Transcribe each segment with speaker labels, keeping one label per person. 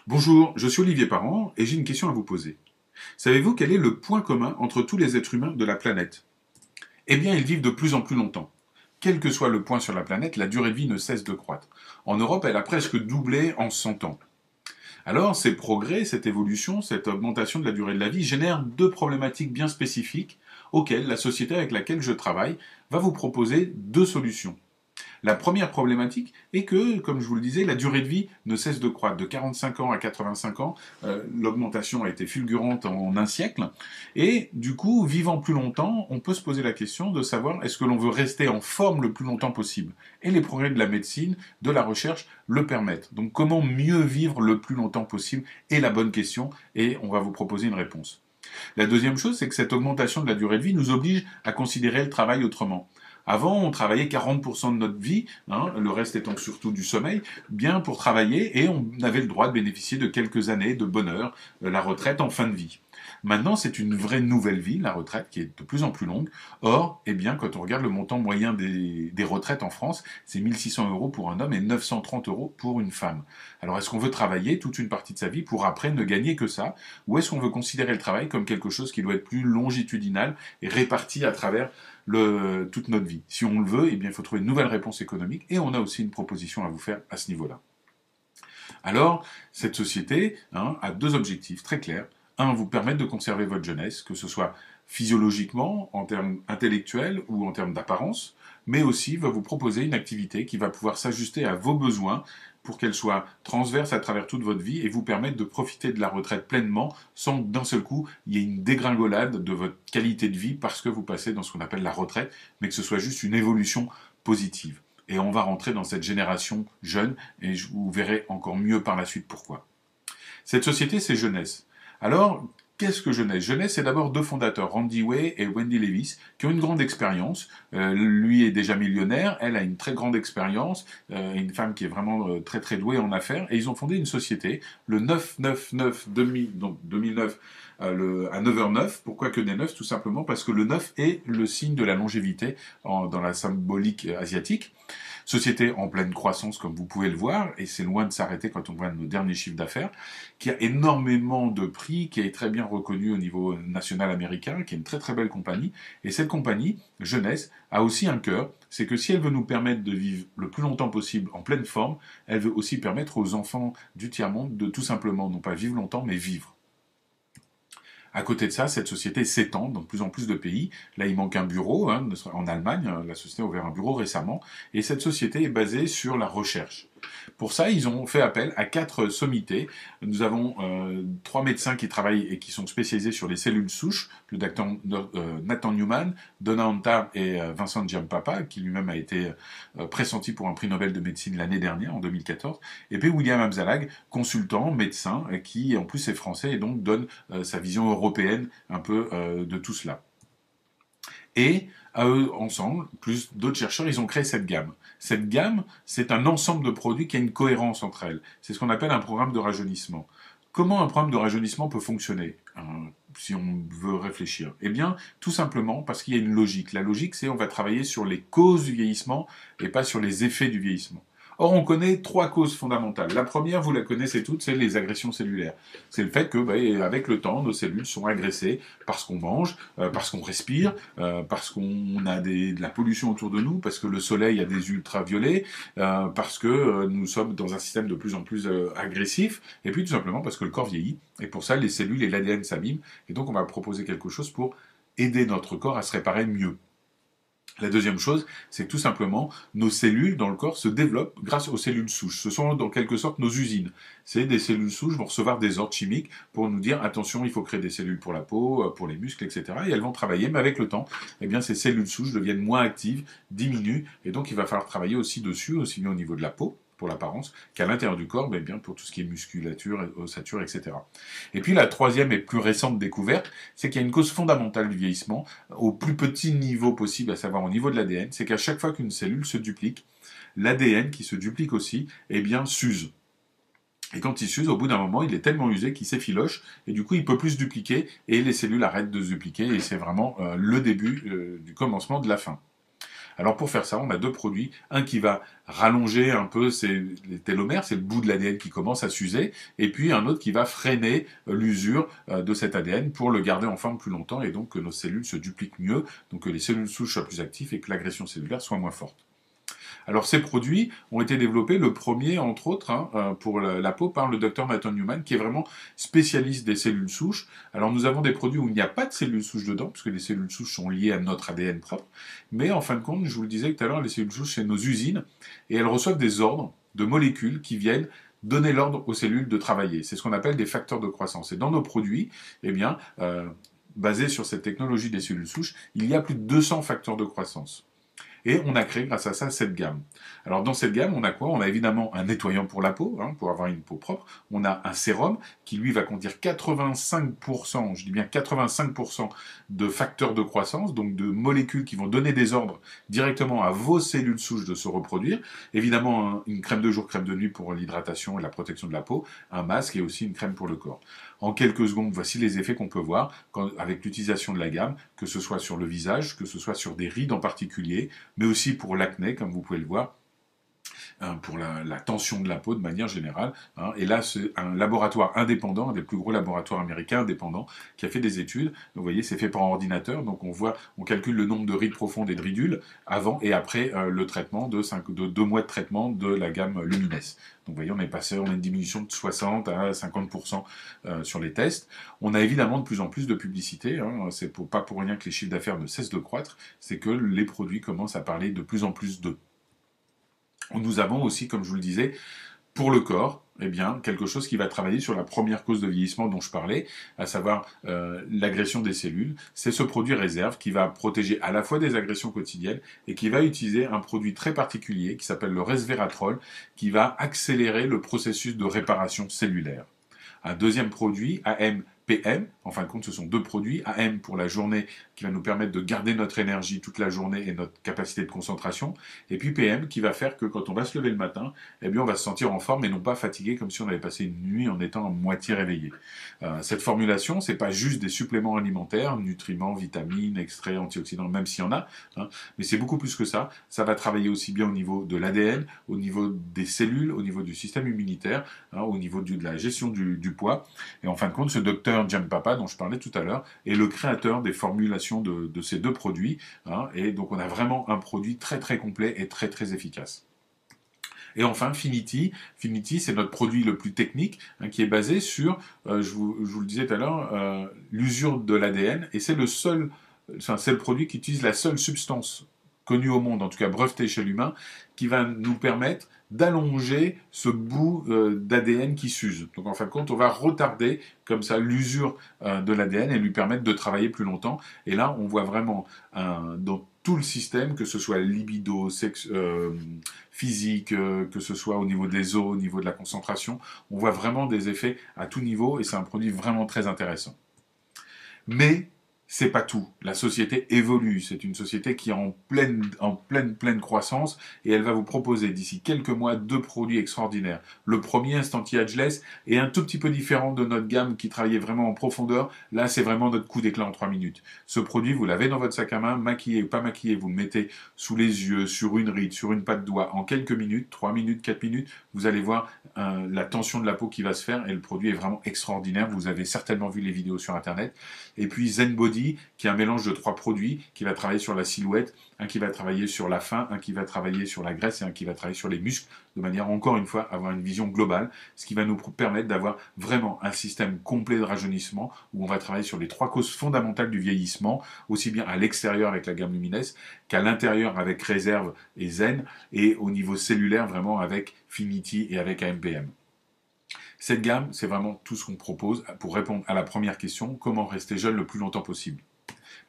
Speaker 1: Bonjour, je suis Olivier Parent et j'ai une question à vous poser. Savez-vous quel est le point commun entre tous les êtres humains de la planète? Eh bien, ils vivent de plus en plus longtemps. Quel que soit le point sur la planète, la durée de vie ne cesse de croître. En Europe, elle a presque doublé en 100 ans. Alors, ces progrès, cette évolution, cette augmentation de la durée de la vie génèrent deux problématiques bien spécifiques auxquelles la société avec laquelle je travaille va vous proposer deux solutions. La première problématique est que, comme je vous le disais, la durée de vie ne cesse de croître. De 45 ans à 85 ans, l'augmentation a été fulgurante en un siècle. Et du coup, vivant plus longtemps, on peut se poser la question de savoir est-ce que l'on veut rester en forme le plus longtemps possible. Et les progrès de la médecine, de la recherche le permettent. Donc comment mieux vivre le plus longtemps possible est la bonne question et on va vous proposer une réponse. La deuxième chose, c'est que cette augmentation de la durée de vie nous oblige à considérer le travail autrement. Avant, on travaillait 40% de notre vie, le reste étant surtout du sommeil, bien pour travailler, et on avait le droit de bénéficier de quelques années de bonheur, la retraite en fin de vie. Maintenant, c'est une vraie nouvelle vie, la retraite, qui est de plus en plus longue. Or, eh bien, quand on regarde le montant moyen des retraites en France, c'est 1600 euros pour un homme et 930 euros pour une femme. Alors, est-ce qu'on veut travailler toute une partie de sa vie pour après ne gagner que ça? Ou est-ce qu'on veut considérer le travail comme quelque chose qui doit être plus longitudinal et réparti à travers toute notre vie? Si on le veut, eh bien, il faut trouver une nouvelle réponse économique et on a aussi une proposition à vous faire à ce niveau-là. Alors, cette société a deux objectifs très clairs. Un, vous permettre de conserver votre jeunesse, que ce soit physiologiquement, en termes intellectuels ou en termes d'apparence, mais aussi va vous proposer une activité qui va pouvoir s'ajuster à vos besoins pour qu'elle soit transverse à travers toute votre vie et vous permettre de profiter de la retraite pleinement sans que d'un seul coup il y ait une dégringolade de votre qualité de vie parce que vous passez dans ce qu'on appelle la retraite, mais que ce soit juste une évolution positive. Et on va rentrer dans cette génération jeune et vous verrez encore mieux par la suite pourquoi. Cette société, c'est Jeunesse. Alors, qu'est-ce que Jeunesse? Jeunesse, c'est d'abord deux fondateurs, Randy Way et Wendy Lewis, qui ont une grande expérience. Lui est déjà millionnaire, elle a une très grande expérience, une femme qui est vraiment très très douée en affaires, et ils ont fondé une société, le 999 2000, donc 2009 à 9h09. Pourquoi que des 9? Tout simplement parce que le 9 est le signe de la longévité dans la symbolique asiatique. Société en pleine croissance, comme vous pouvez le voir, et c'est loin de s'arrêter quand on voit nos derniers chiffres d'affaires, qui a énormément de prix, qui est très bien reconnu au niveau national américain, qui est une très très belle compagnie. Et cette compagnie, Jeunesse, a aussi un cœur, c'est que si elle veut nous permettre de vivre le plus longtemps possible en pleine forme, elle veut aussi permettre aux enfants du tiers-monde de tout simplement, non pas vivre longtemps, mais vivre. À côté de ça, cette société s'étend dans de plus en plus de pays. Là, il manque un bureau. En Allemagne, la société a ouvert un bureau récemment. Et cette société est basée sur la recherche. Pour ça, ils ont fait appel à 4 sommités. Nous avons 3 médecins qui travaillent et qui sont spécialisés sur les cellules souches, le docteur Nathan Newman, Donna Antar et Vincent Giampapa, qui lui-même a été pressenti pour un prix Nobel de médecine l'année dernière, en 2014. Et puis William Amzalag, consultant, médecin, qui en plus est français et donc donne sa vision européenne un peu de tout cela. Et à eux, ensemble, plus d'autres chercheurs, ils ont créé cette gamme. Cette gamme, c'est un ensemble de produits qui a une cohérence entre elles. C'est ce qu'on appelle un programme de rajeunissement. Comment un programme de rajeunissement peut fonctionner, si on veut réfléchir? Eh bien, tout simplement parce qu'il y a une logique. La logique, c'est on va travailler sur les causes du vieillissement et pas sur les effets du vieillissement. Or, on connaît 3 causes fondamentales. La première, vous la connaissez toutes, c'est les agressions cellulaires. C'est le fait que, avec le temps, nos cellules sont agressées parce qu'on mange, parce qu'on respire, parce qu'on a de la pollution autour de nous, parce que le soleil a des ultraviolets, parce que nous sommes dans un système de plus en plus agressif, et puis tout simplement parce que le corps vieillit. Et pour ça, les cellules et l'ADN s'abîment. Et donc, on va proposer quelque chose pour aider notre corps à se réparer mieux. La deuxième chose, c'est que tout simplement, nos cellules dans le corps se développent grâce aux cellules souches. Ce sont en quelque sorte nos usines. C'est des cellules souches vont recevoir des ordres chimiques pour nous dire attention, il faut créer des cellules pour la peau, pour les muscles, etc. Et elles vont travailler, mais avec le temps, eh bien, ces cellules souches deviennent moins actives, diminuent, et donc il va falloir travailler aussi dessus, aussi bien au niveau de la peau, pour l'apparence, qu'à l'intérieur du corps, bien pour tout ce qui est musculature, ossature, etc. Et puis la troisième et plus récente découverte, c'est qu'il y a une cause fondamentale du vieillissement, au plus petit niveau possible, à savoir au niveau de l'ADN, c'est qu'à chaque fois qu'une cellule se duplique, l'ADN qui se duplique aussi, eh bien, s'use. Et quand il s'use, au bout d'un moment, il est tellement usé qu'il s'effiloche, et du coup, il peut plus se dupliquer, et les cellules arrêtent de se dupliquer, et c'est vraiment le début du commencement de la fin. Alors pour faire ça, on a deux produits, un qui va rallonger un peu les télomères, c'est le bout de l'ADN qui commence à s'user, et puis un autre qui va freiner l'usure de cet ADN pour le garder en forme plus longtemps, et donc que nos cellules se dupliquent mieux, donc que les cellules souches soient plus actives et que l'agression cellulaire soit moins forte. Alors ces produits ont été développés, le premier entre autres pour la peau par le docteur Nathan Newman qui est vraiment spécialiste des cellules souches. Alors nous avons des produits où il n'y a pas de cellules souches dedans puisque les cellules souches sont liées à notre ADN propre, mais en fin de compte, je vous le disais tout à l'heure, les cellules souches c'est nos usines et elles reçoivent des ordres de molécules qui viennent donner l'ordre aux cellules de travailler. C'est ce qu'on appelle des facteurs de croissance. Et dans nos produits, eh bien, basés sur cette technologie des cellules souches, il y a plus de 200 facteurs de croissance. Et on a créé grâce à ça cette gamme. Alors dans cette gamme, on a quoi? On a évidemment un nettoyant pour la peau, pour avoir une peau propre. On a un sérum qui lui va contenir 85%, je dis bien 85% de facteurs de croissance, donc de molécules qui vont donner des ordres directement à vos cellules souches de se reproduire. Évidemment, une crème de jour, crème de nuit pour l'hydratation et la protection de la peau, un masque et aussi une crème pour le corps. En quelques secondes, voici les effets qu'on peut voir avec l'utilisation de la gamme, que ce soit sur le visage, que ce soit sur des rides en particulier, mais aussi pour l'acné, comme vous pouvez le voir, pour la tension de la peau de manière générale. Et là, c'est un laboratoire indépendant, un des plus gros laboratoires américains indépendants, qui a fait des études. Donc, vous voyez, c'est fait par ordinateur. Donc, on calcule le nombre de rides profondes et de ridules avant et après le traitement de 2 mois de traitement de la gamme Lumines. Donc, vous voyez, on a une diminution de 60 à 50% sur les tests. On a évidemment de plus en plus de publicité. C'est pas pour rien que les chiffres d'affaires ne cessent de croître. C'est que les produits commencent à parler de plus en plus d'eux. Nous avons aussi, comme je vous le disais, pour le corps, eh bien, quelque chose qui va travailler sur la première cause de vieillissement dont je parlais, à savoir l'agression des cellules. C'est ce produit réserve qui va protéger à la fois des agressions quotidiennes et qui va utiliser un produit très particulier qui s'appelle le resveratrol, qui va accélérer le processus de réparation cellulaire. Un deuxième produit, AM/PM, en fin de compte, ce sont deux produits. AM pour la journée, qui va nous permettre de garder notre énergie toute la journée et notre capacité de concentration. Et puis PM, qui va faire que quand on va se lever le matin, eh bien, on va se sentir en forme et non pas fatigué, comme si on avait passé une nuit en étant à moitié réveillé. Cette formulation, c'est pas juste des suppléments alimentaires, nutriments, vitamines, extraits, antioxydants, même s'il y en a, mais c'est beaucoup plus que ça. Ça va travailler aussi bien au niveau de l'ADN, au niveau des cellules, au niveau du système immunitaire, au niveau de la gestion du poids. Et en fin de compte, ce docteur Giampapa, dont je parlais tout à l'heure, est le créateur des formulations de ces deux produits. Et donc, on a vraiment un produit très très complet et très très efficace. Et enfin, Finity. Finity, c'est notre produit le plus technique, qui est basé sur, je vous le disais tout à l'heure, l'usure de l'ADN. Et c'est le produit qui utilise la seule substance connue au monde, en tout cas brevetée chez l'humain, qui va nous permettre d'allonger ce bout d'ADN qui s'use. Donc en fin de compte, on va retarder comme ça l'usure de l'ADN et lui permettre de travailler plus longtemps. Et là, on voit vraiment dans tout le système, que ce soit libido, physique, que ce soit au niveau des os, au niveau de la concentration, on voit vraiment des effets à tout niveau et c'est un produit vraiment très intéressant. Mais c'est pas tout. La société évolue. C'est une société qui est en pleine croissance et elle va vous proposer d'ici quelques mois deux produits extraordinaires. Le premier, Instant Ageless, est un tout petit peu différent de notre gamme qui travaillait vraiment en profondeur. Là, c'est vraiment notre coup d'éclat en 3 minutes. Ce produit, vous l'avez dans votre sac à main, maquillé ou pas maquillé, vous le mettez sous les yeux, sur une ride, sur une patte doigt, en quelques minutes, 3 minutes, 4 minutes, vous allez voir la tension de la peau qui va se faire et le produit est vraiment extraordinaire. Vous avez certainement vu les vidéos sur Internet. Et puis Zen Body, qui est un mélange de 3 produits, qui va travailler sur la silhouette, un qui va travailler sur la faim, un qui va travailler sur la graisse et un qui va travailler sur les muscles, de manière encore une fois à avoir une vision globale, ce qui va nous permettre d'avoir vraiment un système complet de rajeunissement où on va travailler sur les 3 causes fondamentales du vieillissement, aussi bien à l'extérieur avec la gamme Lumines qu'à l'intérieur avec Réserve et Zen, et au niveau cellulaire vraiment avec Finity et avec AMPM. Cette gamme, c'est vraiment tout ce qu'on propose pour répondre à la première question, comment rester jeune le plus longtemps possible.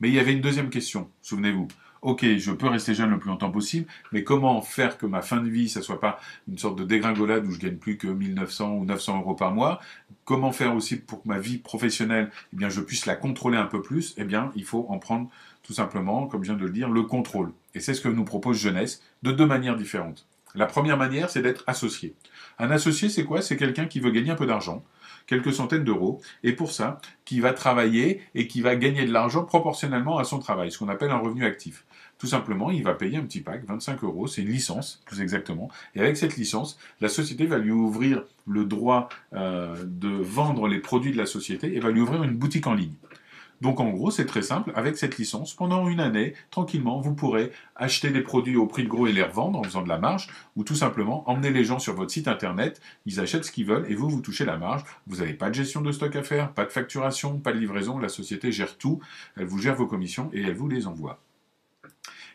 Speaker 1: Mais il y avait une deuxième question, souvenez-vous. Ok, je peux rester jeune le plus longtemps possible, mais comment faire que ma fin de vie, ça soit pas une sorte de dégringolade où je gagne plus que 1900 ou 900 euros par mois? Comment faire aussi pour que ma vie professionnelle, eh bien, je puisse la contrôler un peu plus? Eh bien, il faut en prendre tout simplement, comme je viens de le dire, le contrôle. Et c'est ce que nous propose Jeunesse, de 2 manières différentes. La première manière, c'est d'être associé. Un associé, c'est quoi? C'est quelqu'un qui veut gagner un peu d'argent, quelques centaines d'euros, et pour ça, qui va travailler et qui va gagner de l'argent proportionnellement à son travail, ce qu'on appelle un revenu actif. Tout simplement, il va payer un petit pack, 25 euros, c'est une licence, plus exactement. Et avec cette licence, la société va lui ouvrir le droit de vendre les produits de la société et va lui ouvrir une boutique en ligne. Donc en gros, c'est très simple, avec cette licence, pendant une année, tranquillement, vous pourrez acheter des produits au prix de gros et les revendre en faisant de la marge, ou tout simplement emmener les gens sur votre site internet, ils achètent ce qu'ils veulent et vous touchez la marge. Vous n'avez pas de gestion de stock à faire, pas de facturation, pas de livraison, la société gère tout, elle vous gère vos commissions et elle vous les envoie.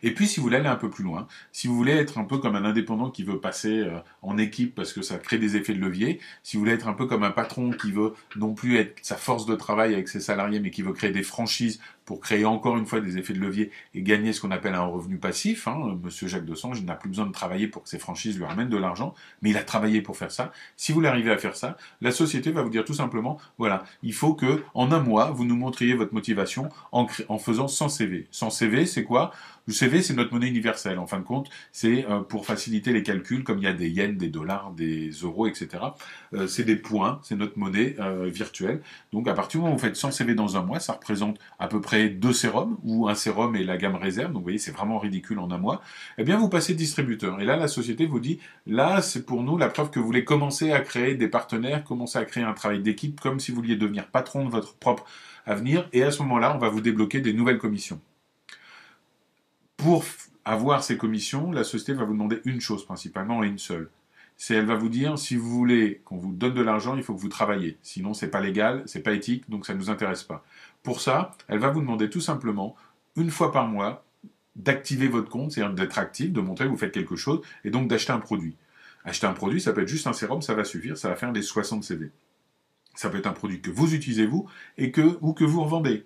Speaker 1: Et puis, si vous voulez aller un peu plus loin, si vous voulez être un peu comme un indépendant qui veut passer en équipe parce que ça crée des effets de levier, si vous voulez être un peu comme un patron qui veut non plus être sa force de travail avec ses salariés, mais qui veut créer des franchises pour créer encore une fois des effets de levier et gagner ce qu'on appelle un revenu passif. Monsieur Jacques Dessange, il n'a plus besoin de travailler pour que ses franchises lui ramènent de l'argent, mais il a travaillé pour faire ça. Si vous arrivez à faire ça, la société va vous dire tout simplement, voilà, il faut que en un mois, vous nous montriez votre motivation en faisant 100 CV. 100 CV, c'est quoi? Le CV, c'est notre monnaie universelle. En fin de compte, c'est pour faciliter les calculs, comme il y a des yens, des dollars, des euros, etc. C'est des points, c'est notre monnaie virtuelle. Donc, à partir du moment où vous faites 100 CV dans un mois, ça représente à peu près 2 sérums, ou un sérum et la gamme réserve. Donc, vous voyez, c'est vraiment ridicule en un mois. Eh bien, vous passez distributeur. Et là, la société vous dit, là, c'est pour nous la preuve que vous voulez commencer à créer des partenaires, commencer à créer un travail d'équipe, comme si vous vouliez devenir patron de votre propre avenir. Et à ce moment-là, on va vous débloquer des nouvelles commissions. Pour avoir ces commissions, la société va vous demander une chose principalement et une seule. C'est elle va vous dire, si vous voulez qu'on vous donne de l'argent, il faut que vous travaillez. Sinon, c'est pas légal, c'est pas éthique, donc ça ne nous intéresse pas. Pour ça, elle va vous demander tout simplement, une fois par mois, d'activer votre compte, c'est-à-dire d'être actif, de montrer que vous faites quelque chose, et donc d'acheter un produit. Acheter un produit, ça peut être juste un sérum, ça va suffire, ça va faire les 60 CV. Ça peut être un produit que vous utilisez vous, ou que vous revendez.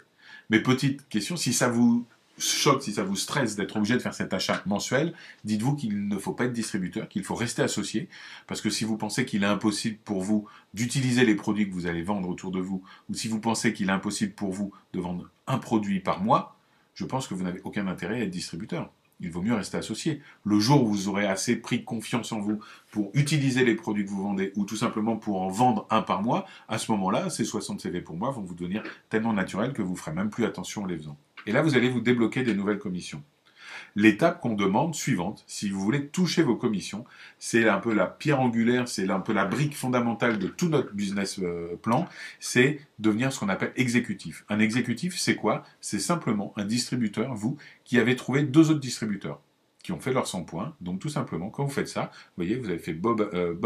Speaker 1: Mais petite question, si ça vous choque, si ça vous stresse d'être obligé de faire cet achat mensuel, dites-vous qu'il ne faut pas être distributeur, qu'il faut rester associé, parce que si vous pensez qu'il est impossible pour vous d'utiliser les produits que vous allez vendre autour de vous, ou si vous pensez qu'il est impossible pour vous de vendre un produit par mois, je pense que vous n'avez aucun intérêt à être distributeur. Il vaut mieux rester associé. Le jour où vous aurez assez pris confiance en vous pour utiliser les produits que vous vendez, ou tout simplement pour en vendre un par mois, à ce moment-là, ces 60 CV pour moi vont vous devenir tellement naturels que vous ne ferez même plus attention en les faisant. Et là, vous allez vous débloquer des nouvelles commissions. L'étape qu'on demande suivante, si vous voulez toucher vos commissions, c'est un peu la pierre angulaire, c'est un peu la brique fondamentale de tout notre business plan, c'est devenir ce qu'on appelle exécutif. Un exécutif, c'est quoi? C'est simplement un distributeur, vous, qui avez trouvé 2 autres distributeurs qui ont fait leurs 100 points. Donc tout simplement, quand vous faites ça, vous voyez, vous avez fait Bob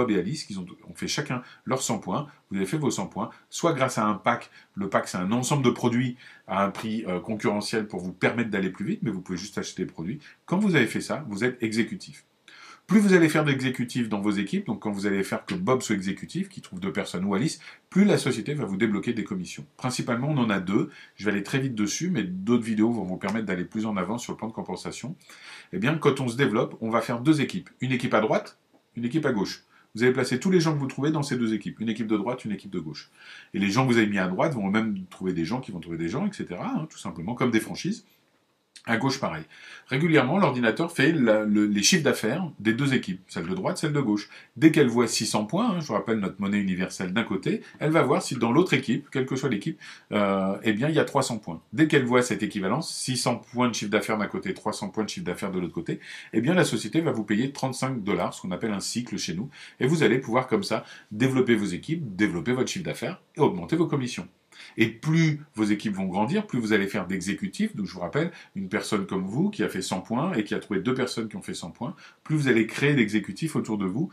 Speaker 1: et Alice, qui ont fait chacun leurs 100 points, vous avez fait vos 100 points, soit grâce à un pack, le pack c'est un ensemble de produits à un prix concurrentiel pour vous permettre d'aller plus vite, mais vous pouvez juste acheter des produits. Quand vous avez fait ça, vous êtes exécutif. Plus vous allez faire d'exécutifs dans vos équipes, donc quand vous allez faire que Bob soit exécutif, qui trouve 2 personnes, ou Alice, plus la société va vous débloquer des commissions. Principalement, on en a 2. Je vais aller très vite dessus, mais d'autres vidéos vont vous permettre d'aller plus en avant sur le plan de compensation. Eh bien, quand on se développe, on va faire 2 équipes. Une équipe à droite, une équipe à gauche. Vous allez placer tous les gens que vous trouvez dans ces 2 équipes. Une équipe de droite, une équipe de gauche. Et les gens que vous avez mis à droite vont même trouver des gens qui vont trouver des gens, etc. Tout simplement, comme des franchises. À gauche, pareil. Régulièrement, l'ordinateur fait les chiffres d'affaires des 2 équipes, celle de droite, celle de gauche. Dès qu'elle voit 600 points, je vous rappelle notre monnaie universelle d'un côté, elle va voir si dans l'autre équipe, quelle que soit l'équipe, eh bien, il y a 300 points. Dès qu'elle voit cette équivalence, 600 points de chiffre d'affaires d'un côté, 300 points de chiffre d'affaires de l'autre côté, eh bien, la société va vous payer 35 $, ce qu'on appelle un cycle chez nous, et vous allez pouvoir comme ça développer vos équipes, développer votre chiffre d'affaires et augmenter vos commissions. Et plus vos équipes vont grandir, plus vous allez faire d'exécutifs. Donc je vous rappelle, une personne comme vous qui a fait 100 points et qui a trouvé 2 personnes qui ont fait 100 points, plus vous allez créer d'exécutifs autour de vous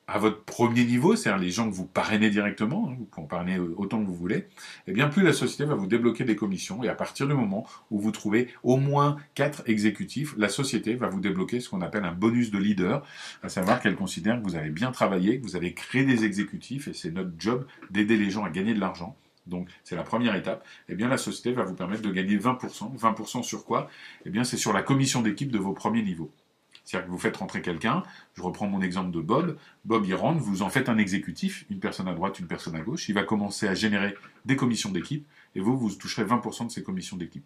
Speaker 1: à votre premier niveau, c'est-à-dire les gens que vous parrainez directement, vous pouvez en parrainer autant que vous voulez, et bien plus la société va vous débloquer des commissions. Et à partir du moment où vous trouvez au moins 4 exécutifs, la société va vous débloquer ce qu'on appelle un bonus de leader, à savoir qu'elle considère que vous avez bien travaillé, que vous avez créé des exécutifs, et c'est notre job d'aider les gens à gagner de l'argent. Donc, c'est la première étape. Eh bien, la société va vous permettre de gagner 20%. 20% sur quoi? Eh bien, c'est sur la commission d'équipe de vos premiers niveaux. C'est-à-dire que vous faites rentrer quelqu'un, je reprends mon exemple de Bob, Bob il rentre, vous en faites un exécutif, une personne à droite, une personne à gauche, il va commencer à générer des commissions d'équipe, et vous toucherez 20% de ces commissions d'équipe.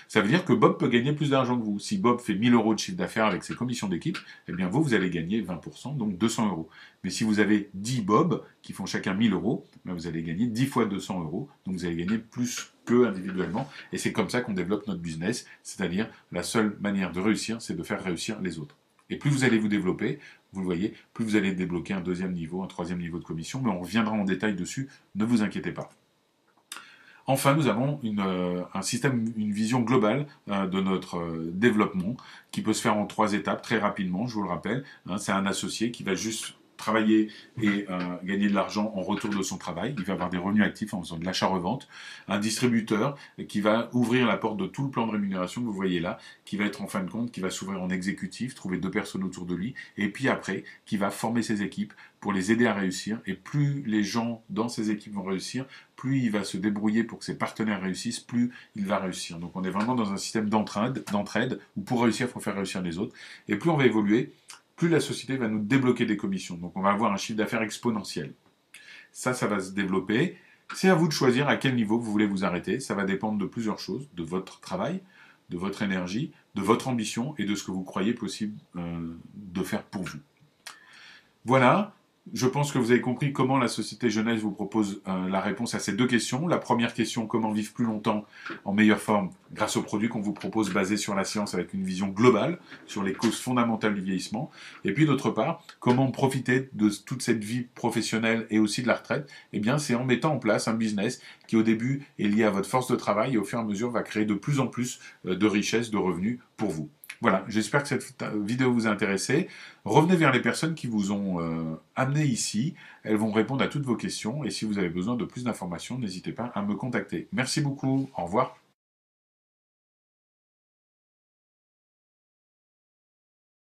Speaker 1: Ça veut dire que Bob peut gagner plus d'argent que vous. Si Bob fait 1000 euros de chiffre d'affaires avec ses commissions d'équipe, eh bien vous allez gagner 20%, donc 200 euros. Mais si vous avez 10 Bob qui font chacun 1000 euros, ben vous allez gagner 10 fois 200 euros, donc vous allez gagner plus qu'eux individuellement. Et c'est comme ça qu'on développe notre business, c'est-à-dire la seule manière de réussir, c'est de faire réussir les autres. Et plus vous allez vous développer, vous le voyez, plus vous allez débloquer un deuxième niveau, un troisième niveau de commission, mais on reviendra en détail dessus, ne vous inquiétez pas. Enfin, nous avons un système, une vision globale de notre développement qui peut se faire en 3 étapes très rapidement, je vous le rappelle. C'est un associé qui va juste travailler et gagner de l'argent en retour de son travail. Il va avoir des revenus actifs en faisant de l'achat-revente. Un distributeur qui va ouvrir la porte de tout le plan de rémunération que vous voyez là, qui va être en fin de compte, qui va s'ouvrir en exécutif, trouver 2 personnes autour de lui, et puis après, qui va former ses équipes pour les aider à réussir. Et plus les gens dans ces équipes vont réussir, plus il va se débrouiller pour que ses partenaires réussissent, plus il va réussir. Donc on est vraiment dans un système d'entraide, où pour réussir, il faut faire réussir les autres. Et plus on va évoluer, plus la société va nous débloquer des commissions. Donc on va avoir un chiffre d'affaires exponentiel. Ça va se développer. C'est à vous de choisir à quel niveau vous voulez vous arrêter. Ça va dépendre de plusieurs choses, de votre travail, de votre énergie, de votre ambition et de ce que vous croyez possible de faire pour vous. Voilà. Je pense que vous avez compris comment la Société Jeunesse vous propose la réponse à ces 2 questions. La première question, comment vivre plus longtemps en meilleure forme grâce aux produits qu'on vous propose basés sur la science avec une vision globale sur les causes fondamentales du vieillissement. Et puis d'autre part, comment profiter de toute cette vie professionnelle et aussi de la retraite. Eh bien, c'est en mettant en place un business qui au début est lié à votre force de travail et au fur et à mesure va créer de plus en plus de richesses, de revenus pour vous. Voilà, j'espère que cette vidéo vous a intéressé. Revenez vers les personnes qui vous ont amené ici. Elles vont répondre à toutes vos questions. Et si vous avez besoin de plus d'informations, n'hésitez pas à me contacter. Merci beaucoup. Au revoir.